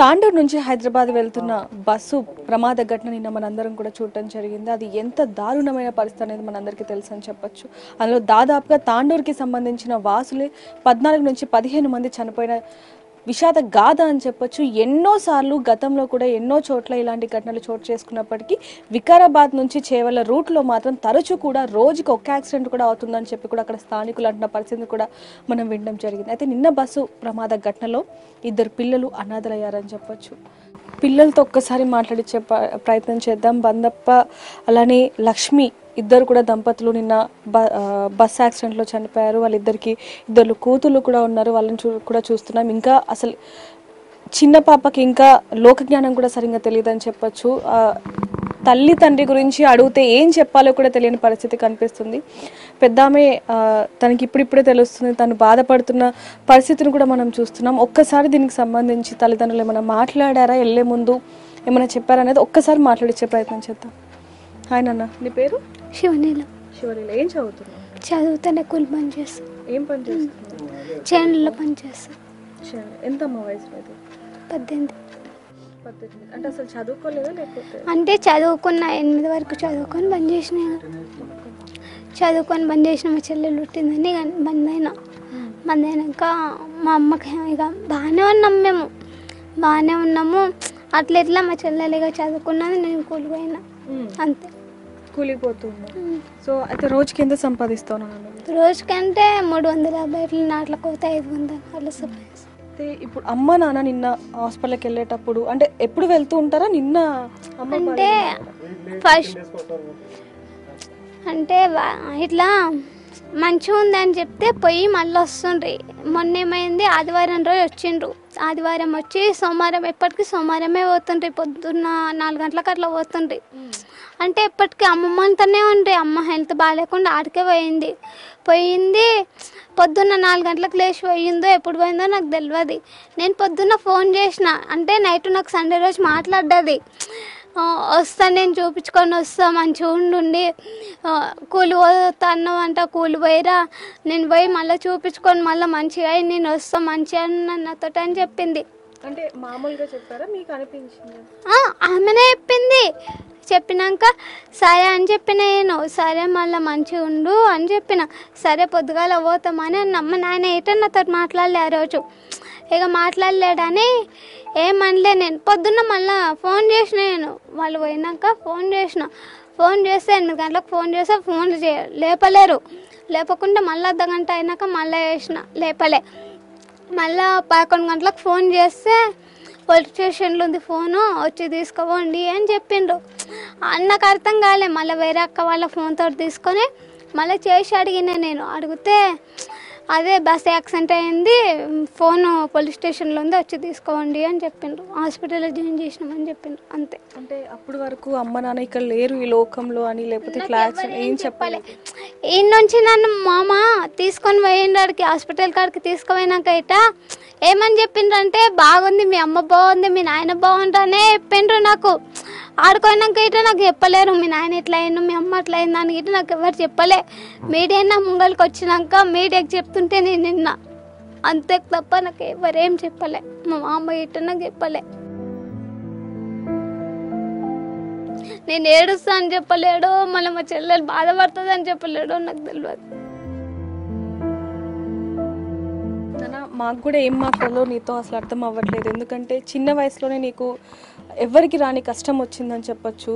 తాండూరు నుంచి హైదరాబాద్ వెళ్తున్న బస్సు ప్రమాద ఘటన నిన్న మనందరం కూడా చూడటం జరిగింది. అది ఎంత దారుణమైన పరిస్థితి అనేది మనందరికీ తెలుసు అని చెప్పొచ్చు. అందులో దాదాపుగా తాండూరుకి సంబంధించిన వాసులే 14 నుంచి 15 మంది చనిపోయిన విషాద గాథ అని చెప్పొచ్చు. ఎన్నోసార్లు గతంలో కూడా ఎన్నో చోట్ల ఇలాంటి ఘటనలు చోటు చేసుకున్నప్పటికీ వికారాబాద్ నుంచి చేవల రూట్లో మాత్రం తరచూ కూడా రోజుకి ఒక యాక్సిడెంట్ కూడా అవుతుందని చెప్పి కూడా అక్కడ స్థానికులు అంటున్న పరిస్థితిని కూడా మనం వినడం జరిగింది. అయితే నిన్న బస్సు ప్రమాద ఘటనలో 2 పిల్లలు అనాథలయ్యారని చెప్పొచ్చు. పిల్లలతో ఒక్కసారి మాట్లాడించే ప్రయత్నం చేద్దాం. బందప్ప అలానే లక్ష్మి ఇద్దరు కూడా దంపతులు నిన్న బస్ యాక్సిడెంట్లో చనిపోయారు. వాళ్ళిద్దరికి 2 కూతుళ్ళు కూడా ఉన్నారు. వాళ్ళని కూడా చూస్తున్నాం. ఇంకా అసలు చిన్న పాపకి ఇంకా లోక జ్ఞానం కూడా సరిగ్గా తెలియదని చెప్పొచ్చు. తల్లి తండ్రి గురించి అడిగితే ఏం చెప్పాలో కూడా తెలియని పరిస్థితి కనిపిస్తుంది. పెద్దామె తనకి ఇప్పుడిప్పుడే తెలుస్తుంది, తను బాధపడుతున్న పరిస్థితిని కూడా మనం చూస్తున్నాం. ఒక్కసారి దీనికి సంబంధించి తల్లిదండ్రులు ఏమైనా మాట్లాడారా, వెళ్ళే ముందు ఏమైనా చెప్పారనేది ఒక్కసారి మాట్లాడించే ప్రయత్నం చేద్దాం. హాయ్ నాన్న, నీ పేరు? శివనీల. శివనీల, ఏం చదువుతున్నావు? చదువుతానే కూలి పని చేస్తాను. ఏం పని చేస్తున్నావు? చేనులో పని చేస్తాను. ఎంతమ్మా వయసు? 18. అంటే అసలు చదువుకోలేదా లేకపోతే? అంటే చదువుకున్న 8 వరకు చదువుకొని బంద్ చేసిన. చదువుకొని బంద్ చేసిన. మా చెల్లెలు పుట్టిందని బంద్ అయినాక మా అమ్మకి ఇక బాగానే ఉన్నాము, మేము బాగానే ఉన్నాము. అట్లా ఎట్లా మా చెల్లెలు ఇక చదువుకున్నది, నేను కూలిపోయినా అంతే. కూలిపోతున్నా. సో అయితే రోజుకి ఎంత సంపాదిస్తావు? రోజుకంటే 350 నాట్లకు పోతే 500 అట్లా సంపాదిస్తాను. అయితే ఇప్పుడు అమ్మ నాన్న నిన్న హాస్పిటల్కి వెళ్ళేటప్పుడు అంటే ఎప్పుడు వెళ్తూ ఉంటారా? నిన్న అంటే ఫస్ట్ అంటే ఇట్లా మంచిగా ఉందని చెప్తే పోయి మళ్ళీ వస్తుండ్రి. మొన్న ఏమైంది, ఆదివారం రోజు వచ్చిండ్రు. ఆదివారం వచ్చి సోమవారం ఎప్పటికీ సోమవారమే పోతుండ్రి. పొద్దున్న 4 గంటలకు అట్లా పోతుండ్రి. అంటే ఎప్పటికీ అమ్మమ్మతోనే ఉండ్రి. అమ్మ హెల్త్ బాగాలేకుండా ఆడికే పోయింది. పొద్దున్న 4 గంటలకు లేచి పోయిందో ఎప్పుడు పోయిందో నాకు తెలియదు. నేను పొద్దున్న ఫోన్ చేసిన, అంటే నైట్ నాకు సండే రోజు మాట్లాడ్డది. వస్తా, నేను చూపించుకొని వస్తా, మంచిగా ఉండి కూలి పోతా అన్నావంట, కూలి పోయిరా, నేను పోయి మళ్ళీ చూపించుకొని మళ్ళీ మంచిగా అయ్యి నేను వస్తా మంచిగా నాతో అని చెప్పింది. అంటే మామూలుగా చెప్పారా, మీకు అనిపించింది? ఆమెనే చెప్పింది. చెప్పినాక సరే అని చెప్పిన నేను. సరే మళ్ళీ మంచిగా ఉండు అని చెప్పిన. సరే పొద్దుగాల పోతామని అమ్మ నాయన ఏటో నాతో మాట్లాడలే ఆ రోజు. ఇక మాట్లాడలేడని ఏమనలే. నేను పొద్దున్న మళ్ళీ ఫోన్ చేసిన. నేను వాళ్ళు పోయినాక ఫోన్ చేస్తే 8 గంటలకు ఫోన్ చేస్తే ఫోన్ లేపలేరు. లేపకుండా మళ్ళీ అర్ధగంట అయినాక మళ్ళీ చేసిన, లేపలే. మళ్ళీ 11 గంటలకు ఫోన్ చేస్తే పోలీస్ స్టేషన్లో ఉంది ఫోను, వచ్చి తీసుకోవండి అని చెప్పిండ్రు. నాకు అర్థం కాలే. మళ్ళీ వేరే అక్క వాళ్ళ ఫోన్తో తీసుకొని మళ్ళీ చేసి అడిగిన. నేను అడిగితే అదే బస్ యాక్సిడెంట్ అయింది, ఫోను పోలీస్ స్టేషన్లో ఉంది, వచ్చి తీసుకోండి అని చెప్పిండ్రు. హాస్పిటల్లో జాయిన్ చేసినామని చెప్పిండ్రు అంతే. అంటే అప్పటి వరకు అమ్మ నాన్న ఇక్కడ లేరు ఈ లోకంలో అని, లేకపోతే ఏం చెప్పాలి? ఈ నుంచి నన్ను మామ తీసుకొని పోయిండ్రికి, హాస్పిటల్ కాడికి తీసుకుపోయినాక ఇట ఏమని చెప్పిండ్రు అంటే, బాగుంది, మీ అమ్మ బాగుంది, మీ నాయన బాగుంటానే చెప్పిండ్రు. నాకు ఆడుకోయినాక ఇట నాకు చెప్పలేరు, మీ నాయన ఇట్లా అయిండు, మీ అమ్మ అట్లా అయింది అని ఇట నాకు ఎవరు చెప్పలే. మీడియా నా ముంగల్కి వచ్చినాక మీడియాకి చెప్తుంటే నేను నిన్న అంతే తప్ప నాకు ఎవరేం చెప్పలే. మా మామ ఇట నాకు చెప్పలే. నేను ఏడుస్తా అని చెప్పలేడు, మళ్ళీ మా చెల్లెలు బాధపడుతుంది అని చెప్పలేడు, నాకు తెలియదు. మాకు కూడా ఏం మాట్లాడాలో నీతో అసలు అర్థం అవ్వట్లేదు. ఎందుకంటే చిన్న వయసులోనే నీకు ఎవరికి రాని కష్టం వచ్చిందని చెప్పొచ్చు.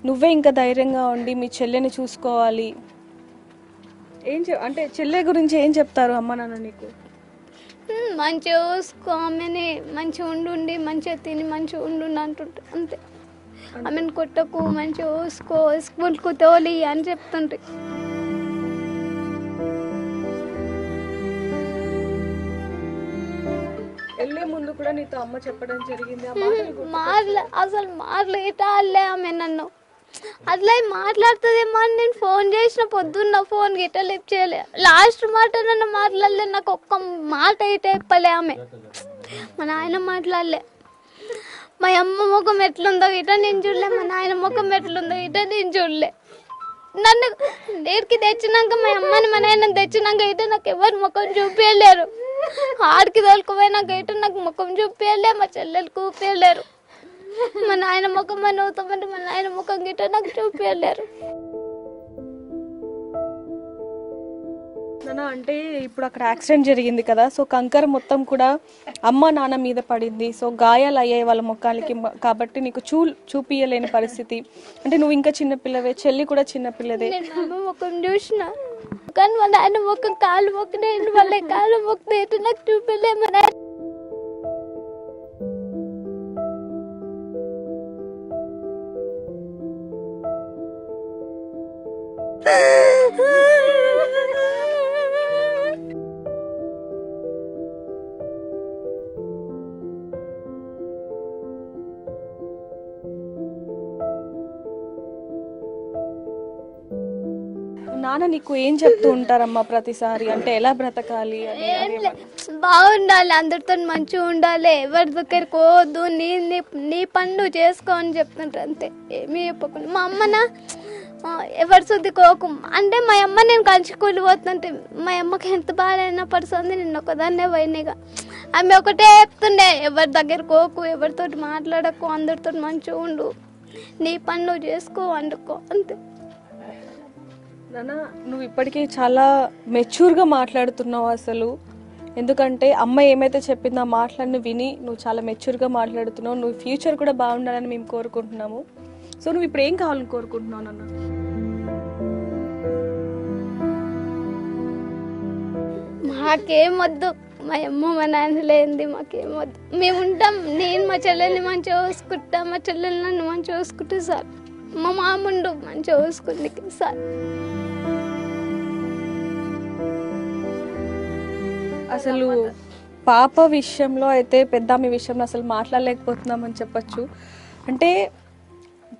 నువ్వే ఇంకా ధైర్యంగా ఉండి మీ చెల్లెని చూసుకోవాలి. అంటే చెల్లె గురించి ఏం చెప్తారు అమ్మ నాన్న నీకు? మంచిగా చూసుకో, ఆమెని మంచిగా ఉండి మంచిగా తిని మంచిగా ఉండు అంటుంటే అంతే. ఆమెను కొట్టకు, మంచిగా చూసుకో, స్కూల్కు తోలి అని చెప్తుంటే. వెళ్ళే ముందు కూడా నీతో అమ్మ చెప్పడం జరిగింది? అసలు మాటలు ఇటాలే ఆమె నన్ను. అట్లా మాట్లాడుతుందేమో అని నేను ఫోన్ చేసిన. పొద్దున్న ఫోన్ గిట్ట లిఫ్ట్ చేయలే. లాస్ట్ మాట నన్ను మాట్లాడలే. నాకు ఒక్క మాట ఇటే చెప్పలే ఆమె. మా నాయన మాట్లాడలే. మా అమ్మ ముఖం ఎట్లుందో ఇట నేను చూడలే, మా నాయన ముఖం ఎట్లుందో ఇట నేను చూడలే. నన్ను నీటికి తెచ్చినాక, మా అమ్మని మా నాయన తెచ్చినాక ఇట నాకు ఎవరు ముఖం చూపించలేరు. ఆడికి తోలుకుపోయినా గైట్ నాకు ముఖం చూపించలే, మా చెల్లెలు చూపించలేరు. మా నాయన ముఖం అని అవుతామంటే మా నాయన ముఖం గిట్ట నాకు చూపించలేరు. అంటే ఇప్పుడు అక్కడ యాక్సిడెంట్ జరిగింది కదా, సో కంకర మొత్తం కూడా అమ్మ నాన్న మీద పడింది. సో గాయాలు అయ్యాయి వాళ్ళ ముఖానికి, కాబట్టి నీకు చూపియలేని పరిస్థితి. అంటే నువ్వు ఇంకా చిన్నపిల్లవే, చెల్లి కూడా చిన్నపిల్లదే. నేను మా అమ్మ ముఖం చూసిన కానీ మా నాయన ముఖం కాళ్ళు మొక్కిన వాళ్ళ కాళ్ళు మొక్కిన నాకు చూపించలే. మా నాయన నాన్న నీకు ఏం చెప్తూ ఉంటారమ్మా ప్రతిసారి, అంటే ఎలా బ్రతకాలి బాగుండాలి, అందరితో మంచిగా ఉండాలి, ఎవరి దగ్గరికి పోవద్దు, నీ పనులు చేసుకో అని చెప్తుంటారు అంతే, ఏమీ చెప్పకుండా. మా అమ్మన ఎవరి శుద్ధికోకు అంటే మా అమ్మ నేను కలిసి కూలిపోతుంటే మా అమ్మకి ఎంత బాధైనా పడుతుంది, నేను ఒకదాన్నే పోయినాయిగా. ఆమె ఒకటే చెప్తుండే, ఎవరి దగ్గరికి పోకు, ఎవరితో మాట్లాడకు, అందరితో మంచిగా ఉండు, నీ పనులు చేసుకో వండుకో అంతే. నాన్న నువ్వు ఇప్పటికీ చాలా మెచ్యూర్గా మాట్లాడుతున్నావు అసలు, ఎందుకంటే అమ్మ ఏమైతే చెప్పిందో ఆ మాటలన్నీ విని నువ్వు చాలా మెచ్యూర్గా మాట్లాడుతున్నావు. నువ్వు ఫ్యూచర్ కూడా బాగుండాలని మేము కోరుకుంటున్నాము. సో నువ్వు ఇప్పుడు ఏం కావాలని కోరుకుంటున్నావు నాన్న? మాకేం వద్దు, మా అమ్మ మా నాన్న లేనిది మాకేం వద్దు, మేము ఉంటాం. నేను మా చెల్లెల్ని మంచిగా చూసుకుంటా, మా చెల్లెల్ని నన్ను మంచిగా చూసుకుంటా సార్. మా మాముండు మంచిగా చూసుకుంటే సార్. అసలు పాప విషయంలో అయితే పెద్దామి విషయంలో అసలు మాట్లాడలేకపోతున్నామని చెప్పచ్చు. అంటే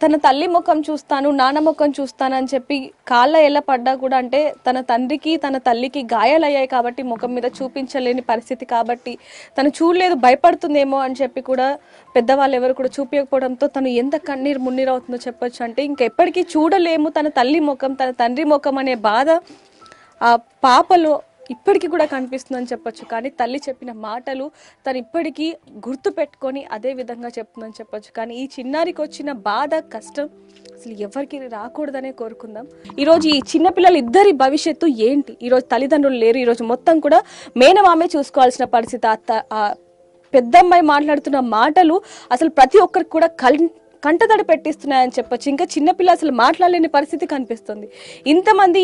తన తల్లి ముఖం చూస్తాను, నాన్న ముఖం చూస్తాను అని చెప్పి కాళ్ళ ఎలా పడ్డా కూడా, అంటే తన తండ్రికి తన తల్లికి గాయాలయ్యాయి కాబట్టి ముఖం మీద చూపించలేని పరిస్థితి కాబట్టి తను చూడలేదు, భయపడుతుందేమో అని చెప్పి కూడా పెద్దవాళ్ళు ఎవరు కూడా చూపించకపోవడంతో తను ఎంత కన్నీరు మున్నీరు అవుతుందో చెప్పొచ్చు. అంటే ఇంకెప్పటికీ చూడలేము తన తల్లి ముఖం, తన తండ్రి ముఖం అనే బాధ ఆ పాపలో ఇప్పటికీ కూడా కనిపిస్తుందని చెప్పొచ్చు. కానీ తల్లి చెప్పిన మాటలు తను ఇప్పటికీ గుర్తు పెట్టుకొని అదే విధంగా చెప్తుందని చెప్పొచ్చు. కానీ ఈ చిన్నారికి వచ్చిన బాధ, కష్టం అసలు ఎవరికి రాకూడదనే కోరుకుందాం. ఈరోజు ఈ చిన్నపిల్లలు ఇద్దరి భవిష్యత్తు ఏంటి? ఈరోజు తల్లిదండ్రులు లేరు, ఈరోజు మొత్తం కూడా మేనమామే చూసుకోవాల్సిన పరిస్థితి. పెద్దమ్మాయి మాట్లాడుతున్న మాటలు అసలు ప్రతి ఒక్కరికి కూడా కంటతడి పెట్టిస్తున్నాయని చెప్పొచ్చు. ఇంకా చిన్నపిల్ల అసలు మాట్లాడలేని పరిస్థితి కనిపిస్తుంది. ఇంతమంది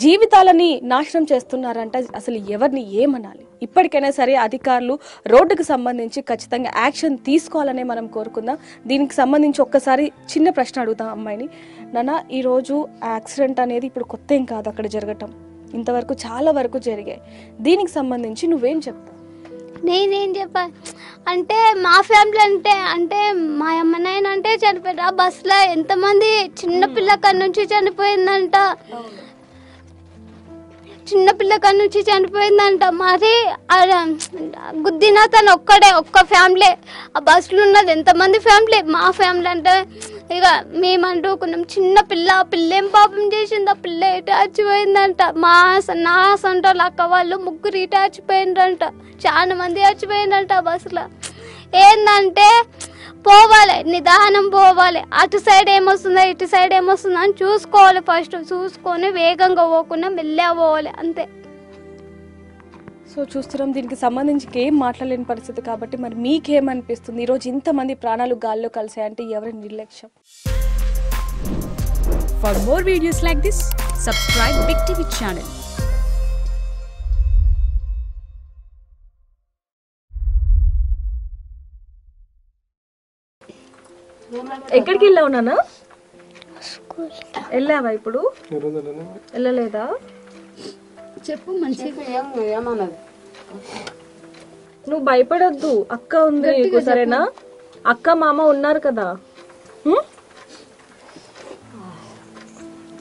జీవితాలని నాశనం చేస్తున్నారంటే అసలు ఎవరిని ఏమనాలి? ఇప్పటికైనా సరే అధికారులు రోడ్డుకు సంబంధించి ఖచ్చితంగా యాక్షన్ తీసుకోవాలనే మనం కోరుకుందాం. దీనికి సంబంధించి ఒక్కసారి చిన్న ప్రశ్న అడుగుతాం అమ్మాయిని. నాన్న, ఈరోజు యాక్సిడెంట్ అనేది ఇప్పుడు కొత్త ఏం కాదు అక్కడ జరగటం, ఇంతవరకు చాలా వరకు జరిగాయి. దీనికి సంబంధించి నువ్వేం చెప్తావు? నేనేం చెప్పా అంటే మా ఫ్యామిలీ అంటే మా అమ్మ నాయన అంటే చనిపోయారు. ఆ బస్సులో ఎంతమంది చిన్నపిల్ల కాడ నుంచి చనిపోయిందంట, చిన్నపిల్ల కాడ నుంచి చనిపోయిందంట. మరి గుద్దిన తను ఒక్క ఫ్యామిలీ, ఆ బస్సులో ఉన్నది ఎంతమంది ఫ్యామిలీ. మా ఫ్యామిలీ అంటే ఇక మేమంటుకున్నాం, చిన్న పిల్ల, ఆ పిల్ల ఏం పాపం చేసింది, ఆ పిల్ల ఇటు చచ్చిపోయిందంట. నా సొంటోళ్ళు అక్క వాళ్ళు ముగ్గురు ఇటు చచ్చిపోయిందంట, చాలా మంది చచ్చిపోయిందంట ఆ బస్సులో. ఏంటంటే పోవాలి, నిదానం పోవాలి, అటు సైడ్ ఏమొస్తుందో ఇటు సైడ్ ఏమొస్తుందో అని చూసుకోవాలి. ఫస్ట్ చూసుకొని వేగంగా పోకుండా మెల్లగా పోవాలి అంతే. సో చూస్తున్నాం, దీనికి సంబంధించి ఏం మాట్లాడలేని పరిస్థితి కాబట్టి మరి మీకేమనిపిస్తుంది? ఈరోజు ఇంతమంది ప్రాణాలు గాల్లో కలిసాయంటే ఎవరి నిర్లక్ష్యం? For more videos like this, subscribe Big TV channel. ఎక్కడికి వెళ్ళావు నాన్న? వెళ్ళావా? ఇప్పుడు వెళ్ళలేదా? చెప్పు మంచిగా. నువ్వు భయపడొద్దు, అక్క ఉంది నీకు, సరేనా? అక్క మామ ఉన్నారు కదా.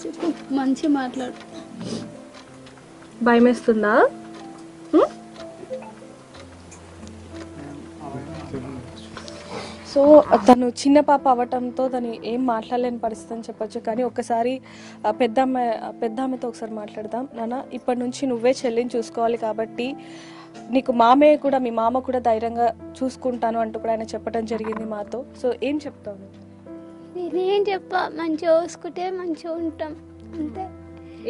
చెప్పు మంచిగా మాట్లాడు. భయం వేస్తుందా? సో తను చిన్న పాప అవ్వటంతో తను ఏం మాట్లాడలేని పరిస్థితి అని చెప్పొచ్చు. కానీ ఒకసారి పెద్దమ్మతో ఒకసారి మాట్లాడదాం. నాన్న, ఇప్పటి నుంచి నువ్వే చెల్లిని చూసుకోవాలి కాబట్టి నీకు మామయ్య కూడా, మీ మామ కూడా ధైర్యంగా చూసుకుంటాను అంటూ కూడా ఆయన చెప్పడం జరిగింది మాతో. సో ఏం చెప్తావు? నేనేం చెప్పా, మంచిగా చూసుకుంటే మంచిగా ఉంటాం అంతే.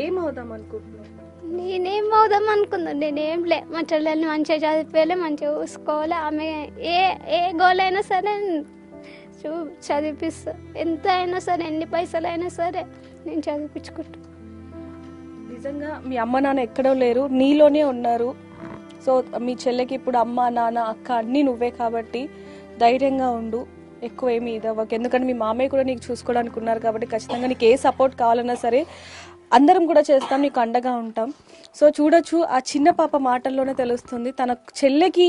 ఏమవుదాం అనుకుంటున్నావు? నేనేం అవుదాం అనుకున్నాను, నేనేం లే, మా చెల్లెల్ని మంచిగా చదివిపోయాలి, మంచిగా చూసుకోవాలి. ఆమె ఏ గోల్ అయినా సరే చదివిపిస్తా, ఎంత అయినా సరే, ఎన్ని పైసలు అయినా సరే నేను చదివించుకుంటా. నిజంగా మీ అమ్మ నాన్న ఎక్కడో లేరు, నీలోనే ఉన్నారు. సో మీ చెల్లెకి ఇప్పుడు అమ్మ నాన్న అక్క అన్నీ నువ్వే కాబట్టి ధైర్యంగా ఉండు, ఎక్కువ ఏమి ఇదవ్వకు. ఎందుకంటే మీ మామయ్య కూడా నీకు చూసుకోవడానికి ఉన్నారు కాబట్టి ఖచ్చితంగా నీకు ఏ సపోర్ట్ కావాలన్నా సరే అందరం కూడా చేస్తాం, నీకు అండగా ఉంటాం. సో చూడొచ్చు, ఆ చిన్న పాప మాటల్లోనే తెలుస్తుంది తన చెల్లెకి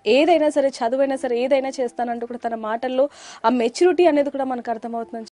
ఏదైనా సరే, చదువైనా సరే, ఏదైనా చేస్తానంటూ కూడా తన మాటల్లో ఆ మెచ్యూరిటీ అనేది కూడా మనకు అర్థమవుతుందని